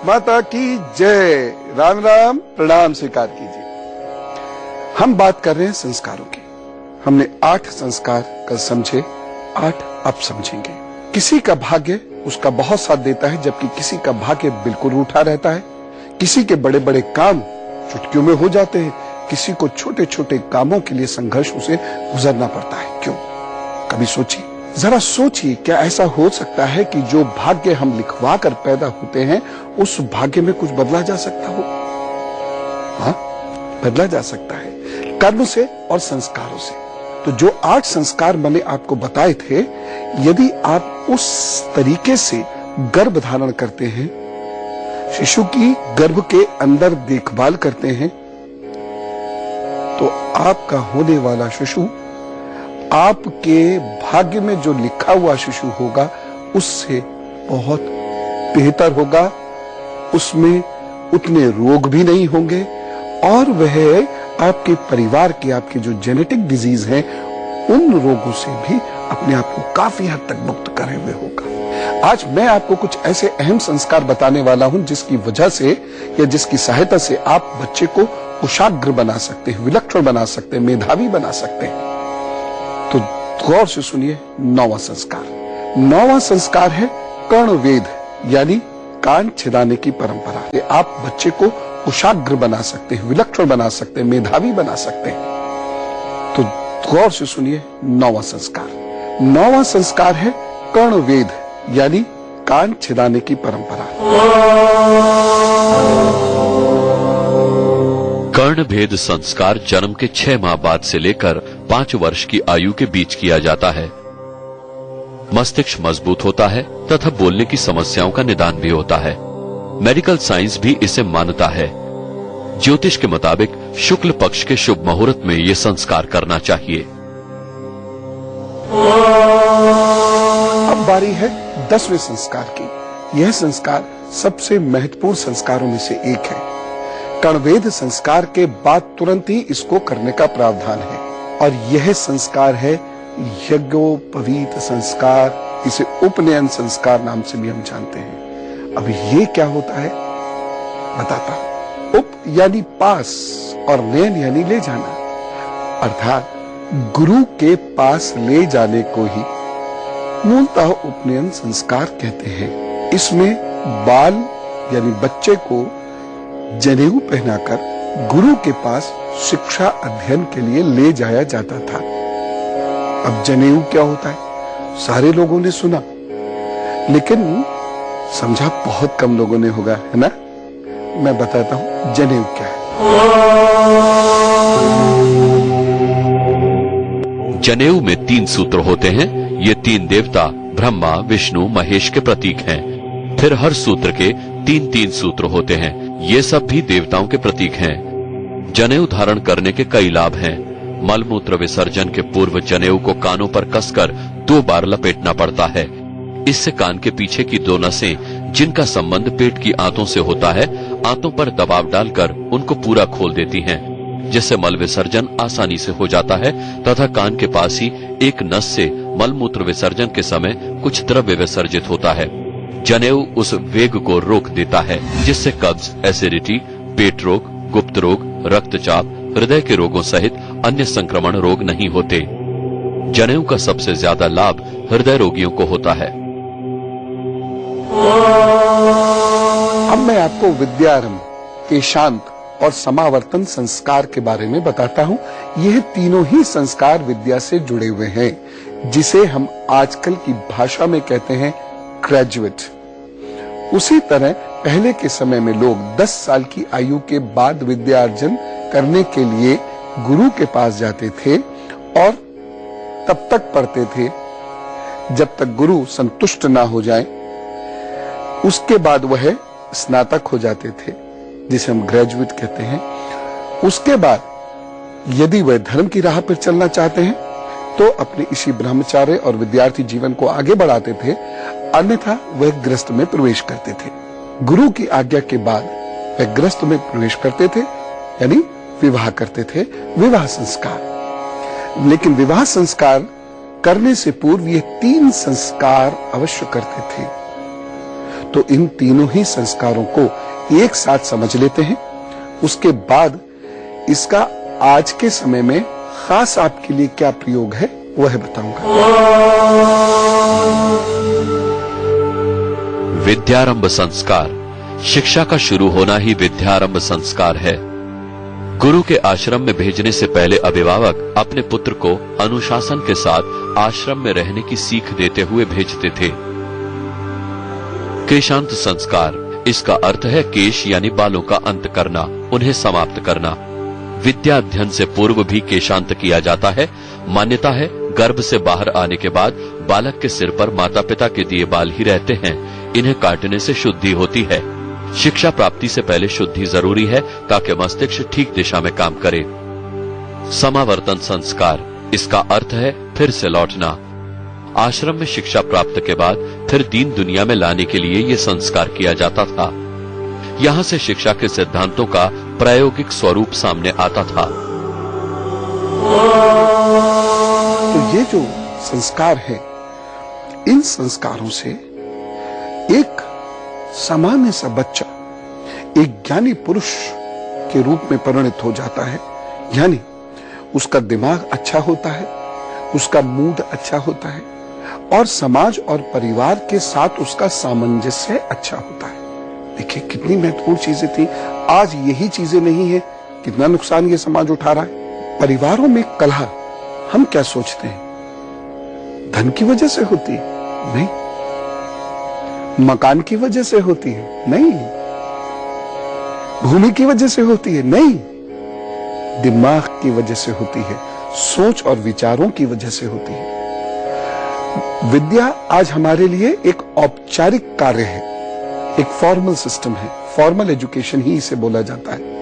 माता की जय। राम राम, प्रणाम स्वीकार कीजिए। हम बात कर रहे हैं संस्कारों की। हमने 8 संस्कार कल समझे, 8 अब समझेंगे। किसी का भाग्य उसका बहुत साथ देता है, जबकि किसी का भाग्य बिल्कुल रूठा रहता है। किसी के बड़े बड़े काम चुटकियों में हो जाते हैं, किसी को छोटे छोटे कामों के लिए संघर्ष उसे गुजरना पड़ता है। क्यों? कभी सोचिए, जरा सोचिए, क्या ऐसा हो सकता है कि जो भाग्य हम लिखवा कर पैदा होते हैं उस भाग्य में कुछ बदला जा सकता हो? हाँ, बदला जा सकता है कर्म से और संस्कारों से। तो जो 8 संस्कार मैंने आपको बताए थे, यदि आप उस तरीके से गर्भ धारण करते हैं, शिशु की गर्भ के अंदर देखभाल करते हैं, तो आपका होने वाला शिशु आपके भाग्य में जो लिखा हुआ शिशु होगा उससे बहुत बेहतर होगा। उसमें उतने रोग भी नहीं होंगे और वह आपके परिवार के, आपके जो जेनेटिक डिजीज हैं, उन रोगों से भी अपने आप को काफी हद तक मुक्त करे हुए होगा। आज मैं आपको कुछ ऐसे अहम संस्कार बताने वाला हूं जिसकी वजह से या जिसकी सहायता से आप बच्चे को कुशाग्र बना सकते हैं, विलक्षण बना सकते हैं, मेधावी बना सकते हैं। तो गौर से सुनिए। 9वां संस्कार, 9वां संस्कार है कर्णवेद, यानी कान छिदाने की परंपरा। आप बच्चे को कुशाग्र बना सकते हैं, विलक्षण बना सकते हैं, मेधावी बना सकते हैं। तो गौर से सुनिए। 9वां संस्कार, 9वां संस्कार है कर्णवेद, यानी कान छिदाने की परंपरा। कर्णभेद संस्कार जन्म के 6 माह बाद से लेकर 5 वर्ष की आयु के बीच किया जाता है। मस्तिष्क मजबूत होता है तथा बोलने की समस्याओं का निदान भी होता है। मेडिकल साइंस भी इसे मानता है। ज्योतिष के मुताबिक शुक्ल पक्ष के शुभ मुहूर्त में ये संस्कार करना चाहिए। अब बारी है 10वें संस्कार की। यह संस्कार सबसे महत्वपूर्ण संस्कारों में से एक है। कर्णवेद संस्कार के बाद तुरंत ही इसको करने का प्रावधान है और यह संस्कार है यज्ञोपवीत संस्कार। इसे उपनयन संस्कार नाम से भी हम जानते हैं। अब ये क्या होता है बताता हूं। उप यानी पास और नयन यानी ले जाना, अर्थात गुरु के पास ले जाने को ही मूलतः उपनयन संस्कार कहते हैं। इसमें बाल यानी बच्चे को जनेऊ पहनाकर गुरु के पास शिक्षा अध्ययन के लिए ले जाया जाता था। अब जनेऊ क्या होता है सारे लोगों ने सुना, लेकिन समझा बहुत कम लोगों ने होगा, है ना? मैं बताता हूं जनेऊ क्या है। जनेऊ में 3 सूत्र होते हैं। ये 3 देवता ब्रह्मा, विष्णु, महेश के प्रतीक हैं। फिर हर सूत्र के 3-3 सूत्र होते हैं। ये सब भी देवताओं के प्रतीक हैं। जनेऊ धारण करने के कई लाभ हैं। मलमूत्र विसर्जन के पूर्व जनेऊ को कानों पर कसकर 2 बार लपेटना पड़ता है। इससे कान के पीछे की 2 नसें, जिनका संबंध पेट की आंतों से होता है, आंतों पर दबाव डालकर उनको पूरा खोल देती हैं, जिससे मल विसर्जन आसानी से हो जाता है तथा कान के पास ही एक नस से मलमूत्र विसर्जन के समय कुछ द्रव्य विसर्जित होता है। जनेऊ उस वेग को रोक देता है, जिससे कब्ज, एसिडिटी, पेट रोग, गुप्त रोग, रक्तचाप, हृदय के रोगों सहित अन्य संक्रमण रोग नहीं होते। जनेऊ का सबसे ज्यादा लाभ हृदय रोगियों को होता है। अब मैं आपको विद्यारंभ, केशांत और समावर्तन संस्कार के बारे में बताता हूं। यह तीनों ही संस्कार विद्या से जुड़े हुए हैं, जिसे हम आजकल की भाषा में कहते हैं ग्रेजुएट। उसी तरह पहले के समय में लोग 10 साल की आयु के बाद विद्यार्जन करने के लिए गुरु के पास जाते थे और तब तक पढ़ते थे जब तक गुरु संतुष्ट ना हो जाए। उसके बाद वह स्नातक हो जाते थे, जिसे हम ग्रेजुएट कहते हैं। उसके बाद यदि वह धर्म की राह पर चलना चाहते हैं तो अपने इसी ब्रह्मचार्य और विद्यार्थी जीवन को आगे बढ़ाते थे, अन्यथा वह गृहस्थ में प्रवेश करते थे। गुरु की आज्ञा के बाद वह गृहस्थ में प्रवेश करते थे, यानी विवाह करते थे, विवाह संस्कार। लेकिन विवाह संस्कार करने से पूर्व ये 3 संस्कार अवश्य करते थे। तो इन तीनों ही संस्कारों को एक साथ समझ लेते हैं। उसके बाद इसका आज के समय में खास आपके लिए क्या प्रयोग है वह बताऊंगा। विद्यारंभ संस्कार। शिक्षा का शुरू होना ही विद्यारंभ संस्कार है। गुरु के आश्रम में भेजने से पहले अभिभावक अपने पुत्र को अनुशासन के साथ आश्रम में रहने की सीख देते हुए भेजते थे। केशांत संस्कार, इसका अर्थ है केश यानी बालों का अंत करना, उन्हें समाप्त करना। विद्या अध्ययन से पूर्व भी केशांत किया जाता है। मान्यता है गर्भ से बाहर आने के बाद बालक के सिर पर माता पिता के दिए बाल ही रहते हैं। इन्हें काटने से शुद्धि होती है। शिक्षा प्राप्ति से पहले शुद्धि जरूरी है ताकि मस्तिष्क ठीक दिशा में काम करे। समावर्तन संस्कार, इसका अर्थ है फिर से लौटना। आश्रम में शिक्षा प्राप्त के बाद फिर दीन दुनिया में लाने के लिए ये संस्कार किया जाता था। यहाँ से शिक्षा के सिद्धांतों का प्रायोगिक स्वरूप सामने आता था। तो ये जो संस्कार है, इन संस्कारों से एक सामान्य सा बच्चा एक ज्ञानी पुरुष के रूप में परिणत हो जाता है। यानी उसका दिमाग अच्छा होता है, उसका मूड अच्छा होता है और समाज और परिवार के साथ उसका सामंजस्य अच्छा होता है। देखिए कितनी महत्वपूर्ण चीजें थी, आज यही चीजें नहीं है, कितना नुकसान ये समाज उठा रहा है। परिवारों में कलह हम क्या सोचते हैं, धन की वजह से होती है? नहीं। मकान की वजह से होती है? नहीं। भूमि की वजह से होती है? नहीं। दिमाग की वजह से होती है, सोच और विचारों की वजह से होती है। विद्या आज हमारे लिए एक औपचारिक कार्य है, एक फॉर्मल सिस्टम है, फॉर्मल एजुकेशन ही इसे बोला जाता है।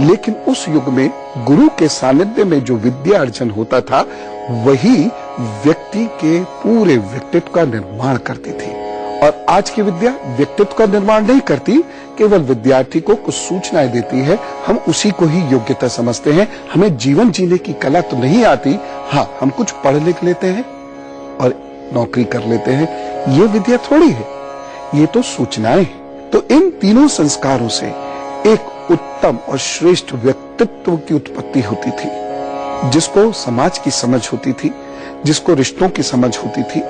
लेकिन उस युग में गुरु के सानिध्य में जो विद्या अर्जन होता था वही व्यक्ति के पूरे व्यक्तित्व का निर्माण करती थी। और आज की विद्या व्यक्तित्व का निर्माण नहीं करती, केवल विद्यार्थी को कुछ सूचनाएं देती है, हम उसी को ही योग्यता समझते हैं। हमें जीवन जीने की कला तो नहीं आती। हाँ, हम कुछ पढ़ लिख लेते हैं और नौकरी कर लेते हैं, ये विद्या थोड़ी है, ये तो सूचनाएं हैं। तो इन तीनों संस्कारों से एक उत्तम और श्रेष्ठ व्यक्तित्व की उत्पत्ति होती थी, जिसको समाज की समझ होती थी, जिसको रिश्तों की समझ होती थी,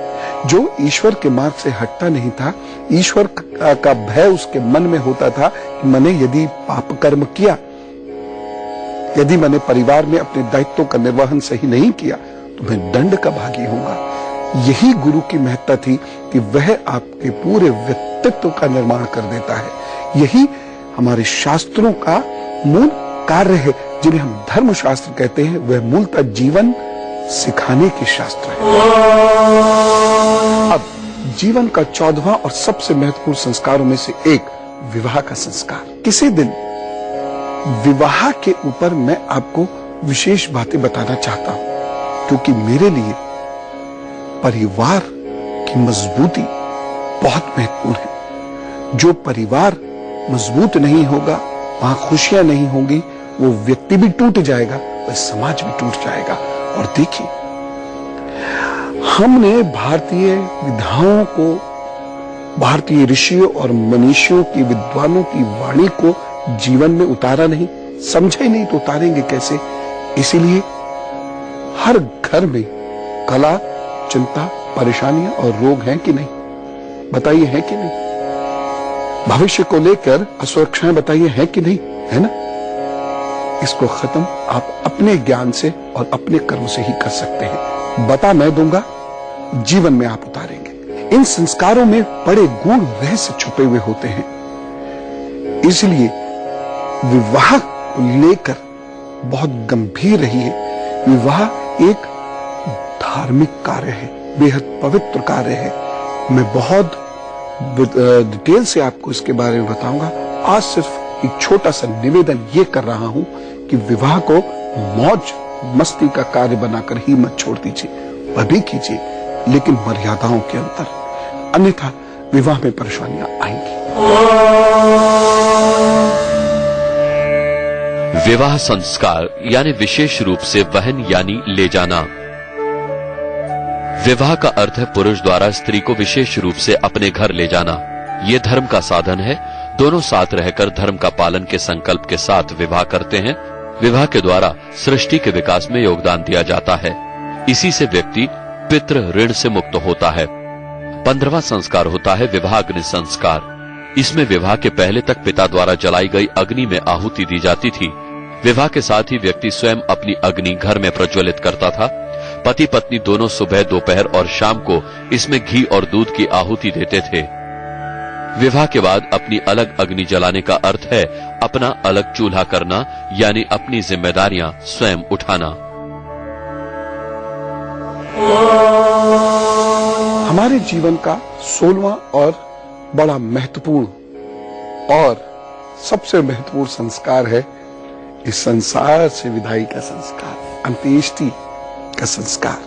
जो ईश्वर के मार्ग से हटता नहीं था। ईश्वर का भय उसके मन में होता था कि मैंने यदि पाप कर्म किया, यदि मैंने परिवार में अपने दायित्वों का निर्वहन सही नहीं किया तो मैं दंड का भागी होऊंगा। यही गुरु की महत्ता थी कि वह आपके पूरे व्यक्तित्व का निर्माण कर देता है। यही हमारे शास्त्रों का मूल कार्य है, जिन्हें हम धर्मशास्त्र कहते हैं। वह मूलतः जीवन सिखाने के शास्त्र है। अब जीवन का 14वां और सबसे महत्वपूर्ण संस्कारों में से एक विवाह का संस्कार। किसी दिन विवाह के ऊपर मैं आपको विशेष बातें बताना चाहता हूं, क्योंकि मेरे लिए परिवार की मजबूती बहुत महत्वपूर्ण है। जो परिवार मजबूत नहीं होगा, वहां खुशियां नहीं होंगी, वो व्यक्ति भी टूट जाएगा, वह समाज भी टूट जाएगा। और देखिए, हमने भारतीय विधाओं को, भारतीय ऋषियों और मनीषियों की, विद्वानों की वाणी को जीवन में उतारा नहीं, समझा ही नहीं, तो उतारेंगे कैसे? इसीलिए हर घर में कला, चिंता, परेशानियां और रोग हैं कि नहीं? बताइए, हैं कि नहीं? भविष्य को लेकर असुरक्षाएं बताइए, हैं कि नहीं? है ना? इसको खत्म आप अपने ज्ञान से और अपने कर्म से ही कर सकते हैं। बता मैं दूंगा, जीवन में आप उतारेंगे। इन संस्कारों में बड़े गूढ़ रहस्य छुपे हुए होते हैं। इसलिए विवाह को लेकर बहुत गंभीर रहिए। विवाह एक धार्मिक कार्य है, बेहद पवित्र कार्य है। मैं बहुत डिटेल से आपको इसके बारे में बताऊंगा। आज सिर्फ एक छोटा सा निवेदन ये कर रहा हूं कि विवाह को मौज मस्ती का कार्य बनाकर ही मत छोड़ दीजिए, वह भी कीजिए, लेकिन मर्यादाओं के अंदर, अन्यथा विवाह में परेशानियां आएंगी। विवाह संस्कार यानी विशेष रूप से वहन यानी ले जाना। विवाह का अर्थ है पुरुष द्वारा स्त्री को विशेष रूप से अपने घर ले जाना। ये धर्म का साधन है। दोनों साथ रहकर धर्म का पालन के संकल्प के साथ विवाह करते हैं। विवाह के द्वारा सृष्टि के विकास में योगदान दिया जाता है। इसी से व्यक्ति पितृ ऋण से मुक्त होता है। 15वां संस्कार होता है विवाहाग्नि संस्कार। इसमें विवाह के पहले तक पिता द्वारा जलाई गई अग्नि में आहुति दी जाती थी। विवाह के साथ ही व्यक्ति स्वयं अपनी अग्नि घर में प्रज्वलित करता था। पति पत्नी दोनों सुबह, दोपहर और शाम को इसमें घी और दूध की आहुति देते थे। विवाह के बाद अपनी अलग अग्नि जलाने का अर्थ है अपना अलग चूल्हा करना, यानी अपनी जिम्मेदारियां स्वयं उठाना। हमारे जीवन का 16वां और बड़ा महत्वपूर्ण और सबसे महत्वपूर्ण संस्कार है इस संसार से विदाई का संस्कार, अंत्येष्टि का संस्कार,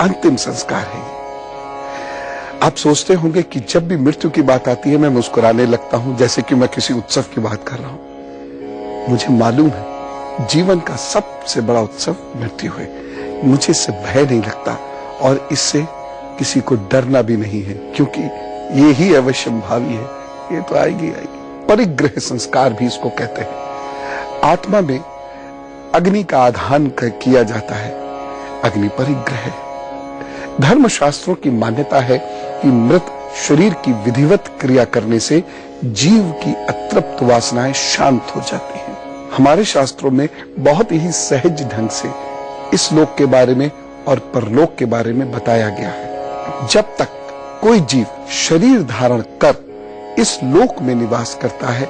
अंतिम संस्कार है। आप सोचते होंगे कि जब भी मृत्यु की बात आती है मैं मुस्कुराने लगता हूं, जैसे कि मैं किसी उत्सव की बात कर रहा हूं। मुझे मालूम है जीवन का सबसे बड़ा उत्सव मृत्यु है। मुझे इससे भय नहीं लगता और इससे किसी को डरना भी नहीं है, क्योंकि ये ही अवश्यंभावी है, ये तो आएगी आएगी। परिग्रह संस्कार भी इसको कहते हैं। आत्मा में अग्नि का आधान किया जाता है, अग्नि परिग्रह है। धर्मशास्त्रों की मान्यता है कि मृत शरीर की विधिवत क्रिया करने से जीव की अतृप्त वासनाएं शांत हो जाती हैं। हमारे शास्त्रों में बहुत ही सहज ढंग से इस लोक के बारे में और परलोक के बारे में बताया गया है। जब तक कोई जीव शरीर धारण कर इस लोक में निवास करता है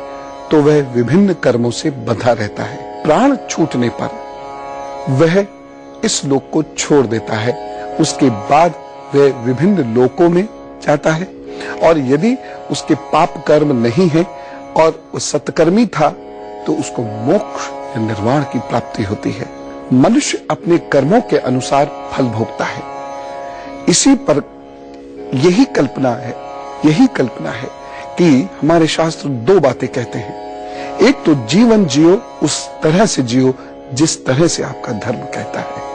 तो वह विभिन्न कर्मों से बंधा रहता है। प्राण छूटने पर वह इस लोक को छोड़ देता है। उसके बाद वह विभिन्न लोकों में जाता है, और यदि उसके पाप कर्म नहीं है और वो सत्कर्मी था तो उसको मोक्ष या निर्वाण की प्राप्ति होती है। मनुष्य अपने कर्मों के अनुसार फल भोगता है। इसी पर यही कल्पना है कि हमारे शास्त्र दो बातें कहते हैं। एक तो जीवन जियो उस तरह से जियो जिस तरह से आपका धर्म कहता है,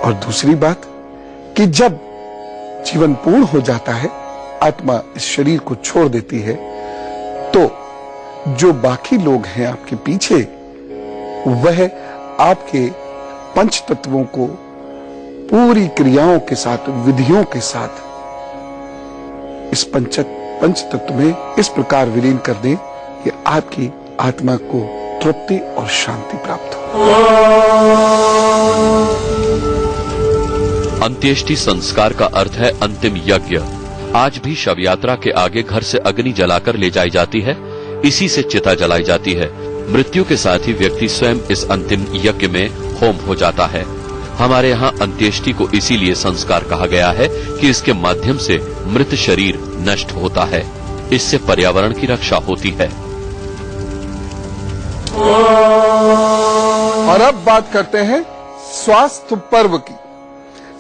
और दूसरी बात कि जब जीवन पूर्ण हो जाता है, आत्मा इस शरीर को छोड़ देती है, तो जो बाकी लोग हैं आपके पीछे, वह आपके पंच तत्वों को पूरी क्रियाओं के साथ, विधियों के साथ इस पंच तत्व में इस प्रकार विलीन कर दें कि आपकी आत्मा को तृप्ति और शांति प्राप्त हो। अंत्येष्टि संस्कार का अर्थ है अंतिम यज्ञ। आज भी शव यात्रा के आगे घर से अग्नि जलाकर ले जाई जाती है। इसी से चिता जलाई जाती है। मृत्यु के साथ ही व्यक्ति स्वयं इस अंतिम यज्ञ में होम हो जाता है। हमारे यहाँ अंत्येष्टि को इसीलिए संस्कार कहा गया है कि इसके माध्यम से मृत शरीर नष्ट होता है। इससे पर्यावरण की रक्षा होती है। और अब बात करते हैं स्वास्थ्य पर्व की।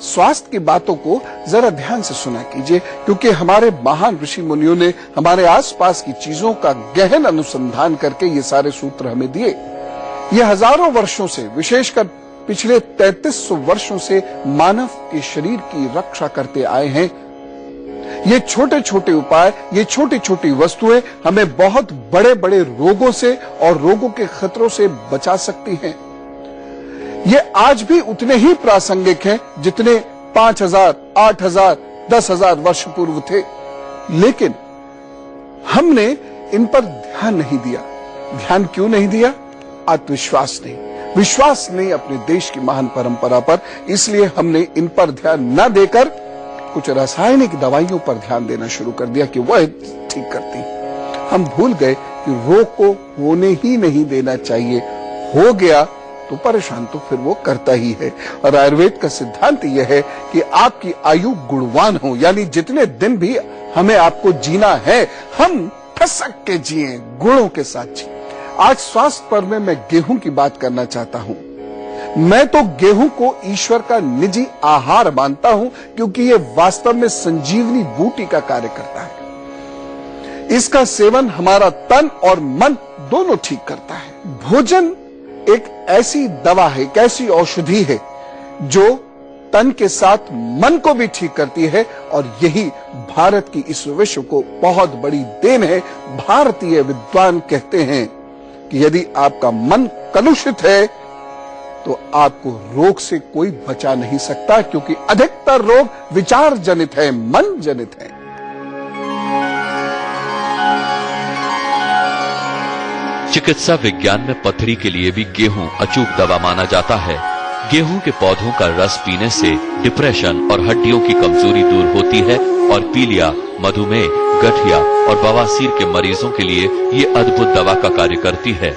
स्वास्थ्य की बातों को जरा ध्यान से सुना कीजिए, क्योंकि हमारे महान ऋषि मुनियों ने हमारे आसपास की चीजों का गहन अनुसंधान करके ये सारे सूत्र हमें दिए। ये हजारों वर्षों से, विशेषकर पिछले 3300 वर्षों से मानव के शरीर की रक्षा करते आए हैं। ये छोटे छोटे उपाय, ये छोटी छोटी वस्तुएं हमें बहुत बड़े बड़े रोगों से और रोगों के खतरों से बचा सकती हैं। ये आज भी उतने ही प्रासंगिक हैं जितने 5000, 8000, 10,000 वर्ष पूर्व थे, लेकिन हमने इन पर ध्यान नहीं दिया। ध्यान क्यों नहीं दिया? आत्मविश्वास नहीं, विश्वास नहीं अपने देश की महान परंपरा पर। इसलिए हमने इन पर ध्यान न देकर कुछ रासायनिक दवाइयों पर ध्यान देना शुरू कर दिया कि वह ठीक करती। हम भूल गए कि रोग को होने ही नहीं देना चाहिए। हो गया तो परेशान तो फिर वो करता ही है। और आयुर्वेद का सिद्धांत यह है कि आपकी आयु गुणवान हो, यानी जितने दिन भी हमें आपको जीना है, हम ठसक के जिए, गुणों के साथ जिए। आज स्वास्थ्य पर्व में मैं गेहूं की बात करना चाहता हूं। मैं तो गेहूं को ईश्वर का निजी आहार मानता हूं, क्योंकि यह वास्तव में संजीवनी बूटी का कार्य करता है। इसका सेवन हमारा तन और मन दोनों ठीक करता है। भोजन एक ऐसी दवा है, एक ऐसी औषधि है जो तन के साथ मन को भी ठीक करती है। और यही भारत की इस विश्व को बहुत बड़ी देन है। भारतीय विद्वान कहते हैं कि यदि आपका मन कलुषित है तो आपको रोग से कोई बचा नहीं सकता, क्योंकि अधिकतर रोग विचार जनित है, मन जनित है। चिकित्सा विज्ञान में पथरी के लिए भी गेहूं अचूक दवा माना जाता है। गेहूं के पौधों का रस पीने से डिप्रेशन और हड्डियों की कमजोरी दूर होती है और पीलिया, मधुमेह, गठिया और बवासीर के मरीजों के लिए ये अद्भुत दवा का कार्य करती है।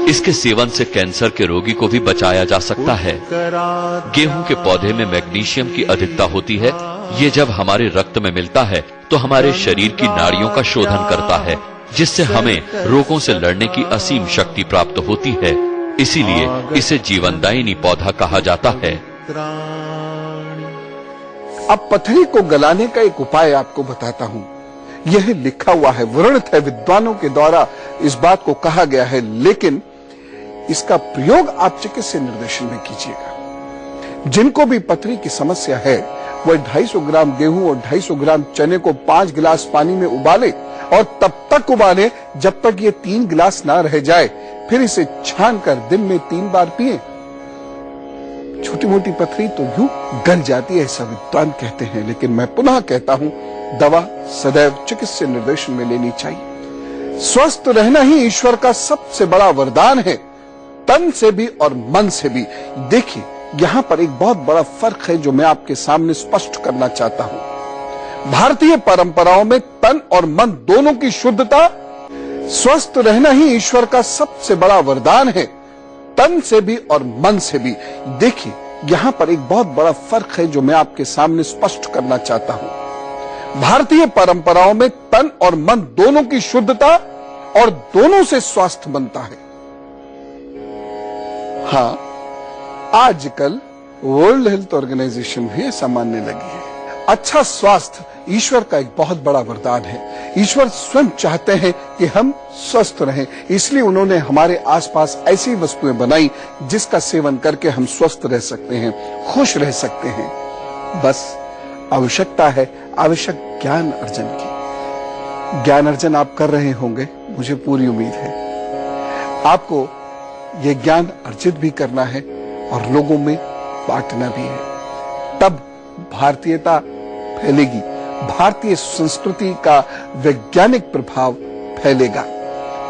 इसके सेवन से कैंसर के रोगी को भी बचाया जा सकता है। गेहूं के पौधे में मैग्नीशियम की अधिकता होती है। ये जब हमारे रक्त में मिलता है तो हमारे शरीर की नाड़ियों का शोधन करता है, जिससे हमें रोगों से लड़ने की असीम शक्ति प्राप्त होती है। इसीलिए इसे जीवनदायिनी पौधा कहा जाता है। अब पथरी को गलाने का एक उपाय आपको बताता हूं। यह लिखा हुआ है, वर्णित है, विद्वानों के द्वारा इस बात को कहा गया है, लेकिन इसका प्रयोग आप चिकित्सा निर्देशन में कीजिएगा। जिनको भी पथरी की समस्या है वह 250 ग्राम गेहूं और 250 ग्राम चने को 5 गिलास पानी में उबाले और तब तक उबाले जब तक ये 3 गिलास ना रह जाए। फिर इसे छानकर दिन में 3 बार पिए। छोटी मोटी पथरी तो यूं गल जाती है, ऐसा विद्वान कहते हैं, लेकिन मैं पुनः कहता हूं, दवा सदैव चिकित्सा निर्देशन में लेनी चाहिए। स्वस्थ रहना ही ईश्वर का सबसे बड़ा वरदान है, तन से भी और मन से भी। देखिए, यहां पर एक बहुत बड़ा फर्क है जो मैं आपके सामने स्पष्ट करना चाहता हूं। भारतीय परंपराओं में तन और मन दोनों की शुद्धता, स्वस्थ रहना ही ईश्वर का सबसे बड़ा वरदान है, तन से भी और मन से भी। देखिए, यहां पर एक बहुत बड़ा फर्क है जो मैं आपके सामने स्पष्ट करना चाहता हूं। भारतीय परंपराओं में तन और मन दोनों की शुद्धता और दोनों से स्वास्थ्य बनता है। हां, आजकल वर्ल्ड हेल्थ ऑर्गेनाइजेशन भी ऐसा मानने लगी है। अच्छा स्वास्थ्य ईश्वर का एक बहुत बड़ा वरदान है। ईश्वर स्वयं चाहते हैं कि हम स्वस्थ रहें, इसलिए उन्होंने हमारे आसपास ऐसी वस्तुएं बनाई जिसका सेवन करके हम स्वस्थ रह सकते हैं, खुश रह सकते हैं। बस आवश्यकता है आवश्यक ज्ञान अर्जन की। ज्ञान अर्जन आप कर रहे होंगे, मुझे पूरी उम्मीद है। आपको यह ज्ञान अर्जित भी करना है और लोगों में बांटना भी है, तब भारतीयता फैलेगी, भारतीय संस्कृति का वैज्ञानिक प्रभाव फैलेगा।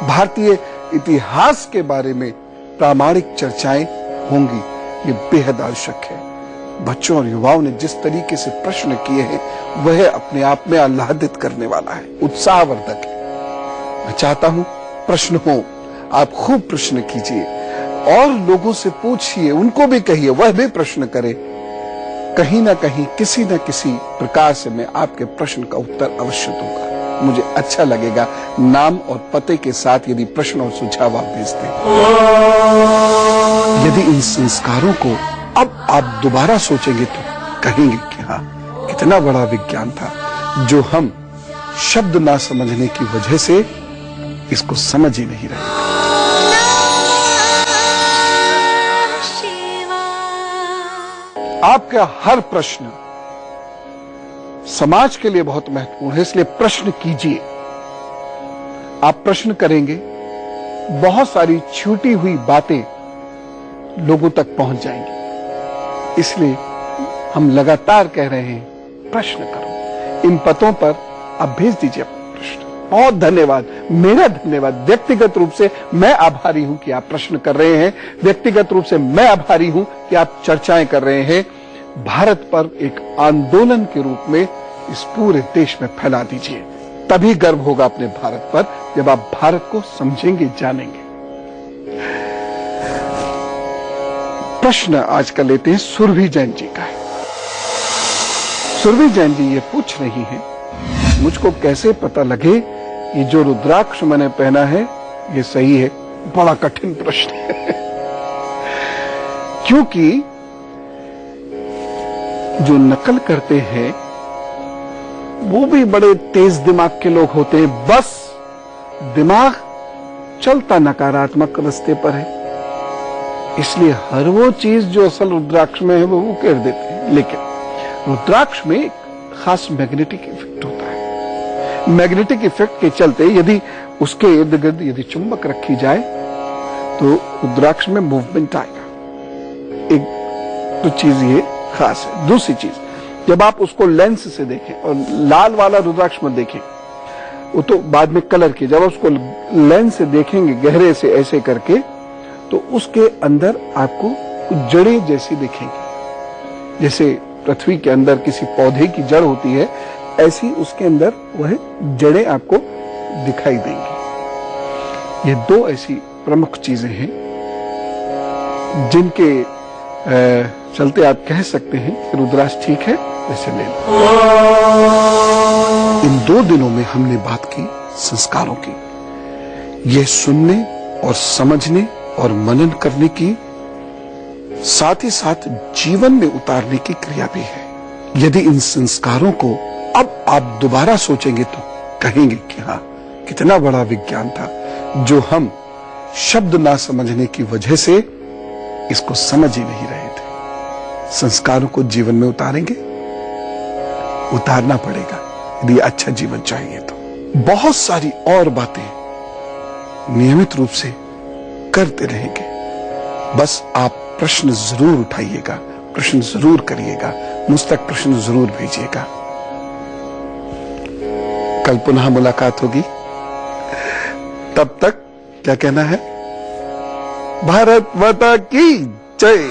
भारतीय इतिहास के बारे में प्रामाणिक चर्चाएं होंगी, ये बेहद आवश्यक है। बच्चों और युवाओं ने जिस तरीके से प्रश्न किए हैं वह अपने आप में आह्लादित करने वाला है, उत्साहवर्धक है। मैं चाहता हूं प्रश्न हो, आप खूब प्रश्न कीजिए और लोगों से पूछिए, उनको भी कहिए वह भी प्रश्न करे। कहीं ना कहीं किसी न किसी प्रकार से मैं आपके प्रश्न का उत्तर अवश्य दूंगा। मुझे अच्छा लगेगा नाम और पते के साथ यदि प्रश्न और सुझाव आप भेजते हैं। यदि इन संस्कारों को अब आप दोबारा सोचेंगे तो कहेंगे कि हाँ, कितना बड़ा विज्ञान था जो हम शब्द ना समझने की वजह से इसको समझ ही नहीं रहे। आपका हर प्रश्न समाज के लिए बहुत महत्वपूर्ण है, इसलिए प्रश्न कीजिए। आप प्रश्न करेंगे, बहुत सारी छूटी हुई बातें लोगों तक पहुंच जाएंगी। इसलिए हम लगातार कह रहे हैं, प्रश्न करो। इन पतों पर आप भेज दीजिए अपने प्रश्न। बहुत धन्यवाद, मेरा धन्यवाद। व्यक्तिगत रूप से मैं आभारी हूं कि आप प्रश्न कर रहे हैं, व्यक्तिगत रूप से मैं आभारी हूं कि आप चर्चाएं कर रहे हैं। भारत पर एक आंदोलन के रूप में इस पूरे देश में फैला दीजिए, तभी गर्व होगा अपने भारत पर, जब आप भारत को समझेंगे, जानेंगे। प्रश्न आज का लेते हैं, सुरभि जैन जी का है। सुरभि जैन जी ये पूछ रही हैं, मुझको कैसे पता लगे ये जो रुद्राक्ष मैंने पहना है ये सही है? बड़ा कठिन प्रश्न है क्योंकि जो नकल करते हैं वो भी बड़े तेज दिमाग के लोग होते हैं। बस दिमाग चलता नकारात्मक रास्ते पर है, इसलिए हर वो चीज जो असल रुद्राक्ष में है वो उकेर देते हैं। लेकिन रुद्राक्ष में एक खास मैग्नेटिक इफेक्ट होता है। मैग्नेटिक इफेक्ट के चलते यदि उसके इर्द गिर्द यदि चुंबक रखी जाए तो रुद्राक्ष में मूवमेंट आएगा। एक तो चीज ये खास है। दूसरी चीज, जब आप उसको लेंस से देखें, और लाल वाला रुद्राक्ष मत देखें, वो तो बाद में कलर की, जब उसको लेंस से देखेंगे गहरे से ऐसे करके, तो उसके अंदर आपको कुछ जड़ें जैसी दिखेंगी। जैसे पृथ्वी के अंदर किसी पौधे की जड़ होती है, ऐसी उसके अंदर वह जड़ें आपको दिखाई देंगी। ये दो ऐसी प्रमुख चीजें हैं जिनके चलते आप कह सकते हैं कि रुद्राक्ष ठीक है, ऐसे ले लो। इन 2 दिनों में हमने बात की संस्कारों की, यह सुनने और समझने और मनन करने की, साथ ही साथ जीवन में उतारने की क्रिया भी है। यदि इन संस्कारों को अब आप दोबारा सोचेंगे तो कहेंगे कि हाँ, कितना बड़ा विज्ञान था जो हम शब्द ना समझने की वजह से इसको समझ ही नहीं रहे थे। संस्कारों को जीवन में उतारेंगे, उतारना पड़ेगा यदि अच्छा जीवन चाहिए तो। बहुत सारी और बातें नियमित रूप से करते रहेंगे। बस आप प्रश्न जरूर उठाइएगा, प्रश्न जरूर करिएगा, मुझ तक प्रश्न जरूर भेजिएगा। कल पुनः मुलाकात होगी। तब तक क्या कहना है? भारत माता की जय।